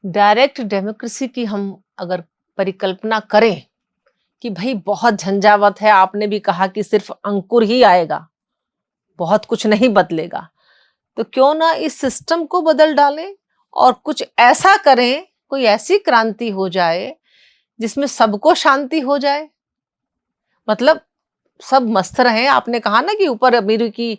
Direct democracy की हम अगर परिकल्पना करें कि भाई बहुत झंझावत है, आपने भी कहा कि सिर्फ अंकुर ही आएगा, बहुत कुछ नहीं बदलेगा, तो क्यों ना इस सिस्टम को बदल डालें और कुछ ऐसा करें, कोई ऐसी क्रांति हो जाए जिसमें सबको शांति हो जाए। मतलब सब मस्त रहें। आपने कहा ना कि ऊपर अमीर की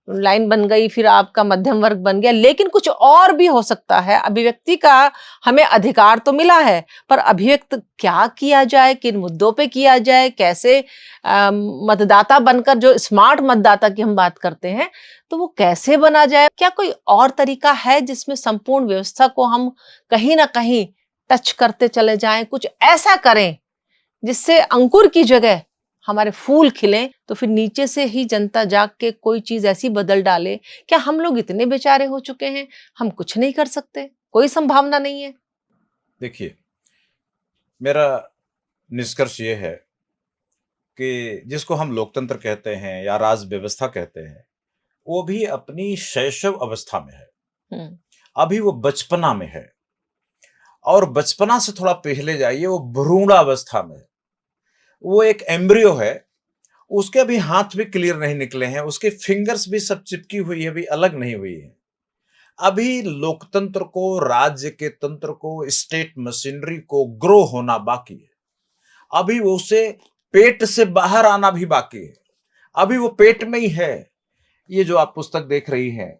लाइन बन गई, फिर आपका मध्यम वर्ग बन गया, लेकिन कुछ और भी हो सकता है। अभिव्यक्ति का हमें अधिकार तो मिला है, पर अभिव्यक्त क्या किया जाए, किन मुद्दों पे किया जाए, कैसे मतदाता बनकर, जो स्मार्ट मतदाता की हम बात करते हैं, तो वो कैसे बना जाए? क्या कोई और तरीका है जिसमें संपूर्ण व्यवस्था को हम कहीं ना कहीं टच करते चले जाएं, कुछ ऐसा करें जिससे अंकुर की जगह हमारे फूल खिलें, तो फिर नीचे से ही जनता जाग के कोई चीज ऐसी बदल डाले? क्या हम लोग इतने बेचारे हो चुके हैं, हम कुछ नहीं कर सकते? कोई संभावना नहीं है? देखिए, मेरा निष्कर्ष ये है कि जिसको हम लोकतंत्र कहते हैं या राज व्यवस्था कहते हैं, वो भी अपनी शैशव अवस्था में है। हम्म। अभी वो बचपना में है, और बचपना से थोड़ा पहले जाइए, वो भ्रूणावस्था में है। वो एक एम्ब्रियो है, उसके अभी हाथ भी क्लियर नहीं निकले हैं, उसके फिंगर्स भी सब चिपकी हुई है, अभी अलग नहीं हुई है। अभी लोकतंत्र को, राज्य के तंत्र को, स्टेट मशीनरी को ग्रो होना बाकी है। अभी वो उसे पेट से बाहर आना भी बाकी है। अभी वो पेट में ही है। ये जो आप पुस्तक देख रही हैं,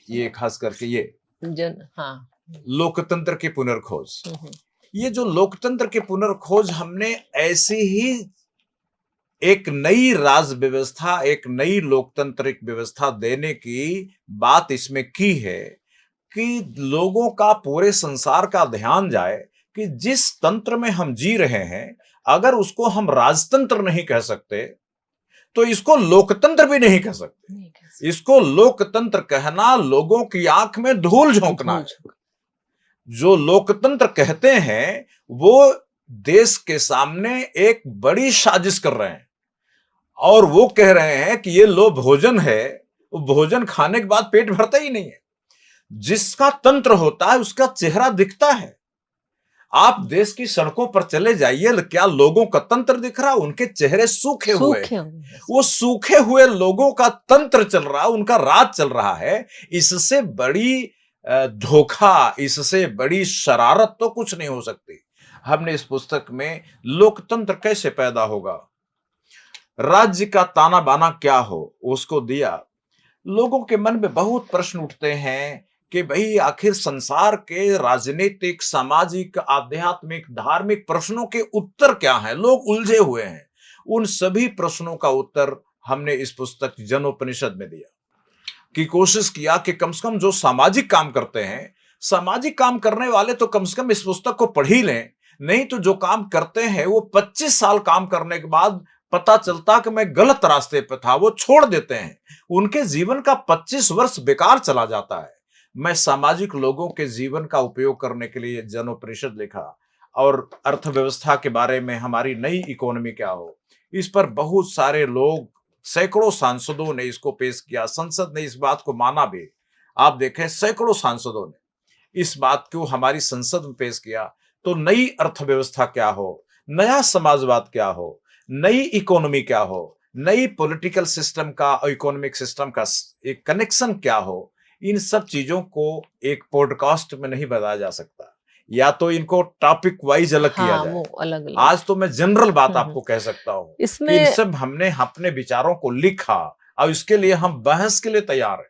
ये खास करके ये हाँ। लोकतंत्र की पुनर्खोज। हम्म। ये जो लोकतंत्र की पुनर्खोज, हमने ऐसी ही एक नई राज व्यवस्था, एक नई लोकतांत्रिक व्यवस्था देने की बात इसमें की है कि लोगों का, पूरे संसार का ध्यान जाए कि जिस तंत्र में हम जी रहे हैं, अगर उसको हम राजतंत्र नहीं कह सकते, तो इसको लोकतंत्र भी नहीं कह सकते। इसको लोकतंत्र कहना लोगों की आंख में धूल झोंकना है। जो लोकतंत्र कहते हैं, वो देश के सामने एक बड़ी साजिश कर रहे हैं, और वो कह रहे हैं कि ये लो भोजन है, वो भोजन खाने के बाद पेट भरता ही नहीं है। जिसका तंत्र होता है उसका चेहरा दिखता है। आप देश की सड़कों पर चले जाइए, क्या लोगों का तंत्र दिख रहा है? उनके चेहरे सूखे हुए हैं। वो सूखे हुए लोगों का तंत्र चल रहा है, उनका राज चल रहा है। इससे बड़ी धोखा, इससे बड़ी शरारत तो कुछ नहीं हो सकती। हमने इस पुस्तक में लोकतंत्र कैसे पैदा होगा, राज्य का ताना बाना क्या हो, उसको दिया। लोगों के मन में बहुत प्रश्न उठते हैं कि भाई आखिर संसार के राजनीतिक, सामाजिक, आध्यात्मिक, धार्मिक प्रश्नों के उत्तर क्या हैं? लोग उलझे हुए हैं। उन सभी प्रश्नों का उत्तर हमने इस पुस्तक जनोपनिषद में दिया, कि कोशिश किया कि कम से कम जो सामाजिक काम करते हैं, सामाजिक काम करने वाले तो कम से कम इस पुस्तक को पढ़ ही लें। नहीं तो जो काम करते हैं वो 25 साल काम करने के बाद पता चलता कि मैं गलत रास्ते पर था, वो छोड़ देते हैं। उनके जीवन का 25 वर्ष बेकार चला जाता है। मैं सामाजिक लोगों के जीवन का उपयोग करने के लिए जनोपनिषद लिखा, और अर्थव्यवस्था के बारे में, हमारी नई इकोनॉमी क्या हो, इस पर बहुत सारे लोग, सैकड़ों सांसदों ने इसको पेश किया। संसद ने इस बात को माना भी। आप देखें, सैकड़ों सांसदों ने इस बात को हमारी संसद में पेश किया। तो नई अर्थव्यवस्था क्या हो, नया समाजवाद क्या हो, नई इकोनॉमी क्या हो, नई पॉलिटिकल सिस्टम का और इकोनॉमिक सिस्टम का एक कनेक्शन क्या हो, इन सब चीजों को एक पॉडकास्ट में नहीं बताया जा सकता। या तो इनको टॉपिक वाइज अलग किया जाए। वो अलग अलग। आज तो मैं जनरल बात आपको कह सकता हूं कि इन इसमें सब हमने अपने विचारों को लिखा, और इसके लिए हम बहस के लिए तैयार हैं।